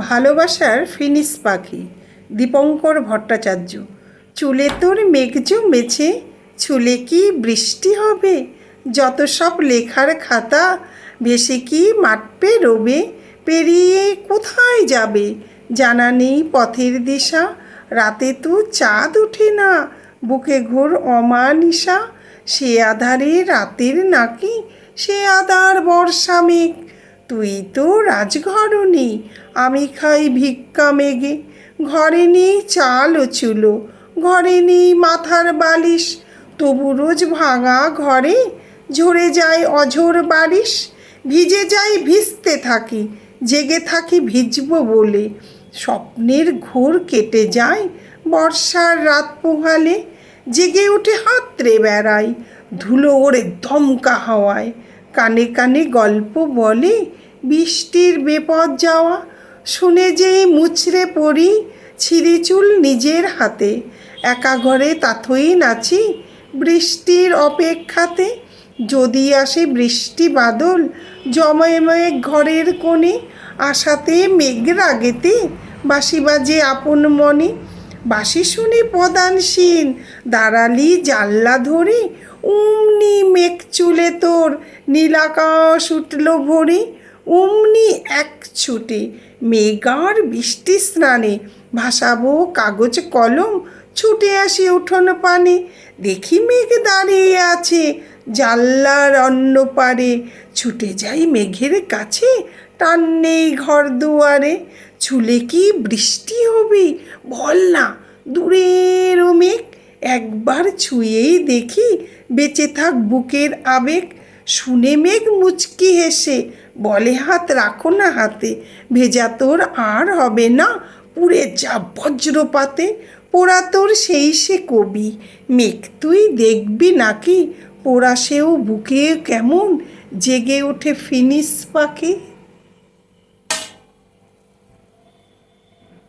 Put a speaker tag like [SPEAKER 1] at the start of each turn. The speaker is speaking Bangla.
[SPEAKER 1] ভালোবাসার ফিনিশ পাখি দীপঙ্কর ভট্টাচার্য। চুলে তোর মেঘ জমেছে, চুলে কি বৃষ্টি হবে? যত সব লেখার খাতা ভেসে কি মাঠ পেরোবে? পেরিয়ে কোথায় যাবে জানা নেই পথের দিশা। রাতে তো চাঁদ ওঠে না, বুকে ঘোর অমানিশা। সে আধারে রাতের নাকি, সে আধার বর্ষা মেঘ। তুই তো রাজঘরণী, আমি খাই ভিক্ষা মেঘে। ঘরে নেই চাল ও চুলো, ঘরে নেই মাথার বালিশ, তবু রোজ ভাঙা ঘরে ঝরে যায় অঝোর বারিশ। ভিজে যাই ভিজতে থাকি, জেগে থাকি ভিজব বলে। স্বপ্নের ঘোর কেটে যায় বর্ষার রাত পোহালে। জেগে উঠে হাতড়ে বেড়াই, ধুলো ওড়ে দমকা হাওয়ায়। কানে কানে গল্প বলে বৃষ্টির বেপথ যাওয়া। শুনে যেই মুচড়ে পড়ি ছিঁড়ে চুল নিজের হাতে। একা ঘরে তাথই নাচি বৃষ্টির অপেক্ষাতে। যদি আসে বৃষ্টি বাদল জময়ে ঘরের কোণে, আশাতে মেঘ রাগেতে বাঁশি বাজে আপন মনে। বাঁশি শুনে পদানসীন দাঁড়ালি জানলা ধরে, অমনি মেঘ চুলে তোর নীলাকাশ উঠল ভরে। অমনি এক ছুটে মেঘ আর বৃষ্টি স্নানে ভাসাবো কাগজ কলম, ছুটে আসি উঠোন পানে। দেখি মেঘ দাঁড়িয়ে আছে জানলার অন্য পারে, ছুটে যাই মেঘের কাছে, টান নেই ঘর দুয়ারে। চুলে কি বৃষ্টি হবে বল না দূরের ও মেঘ, একবার ছুঁয়েই দেখি বেঁচে থাক বুকের আবেগ। শুনে মেঘ মুচকি হেসে বলে হাত রাখো না হাতে, ভেজা তোর আর হবে না পুড়ে যা বজ্রপাতে। পোড়া তোর সেই সে কবি, মেঘ তুই দেখবি নাকি? পোড়া সেও বুকে কেমন জেগে ওঠে ফিনিশ পাখি।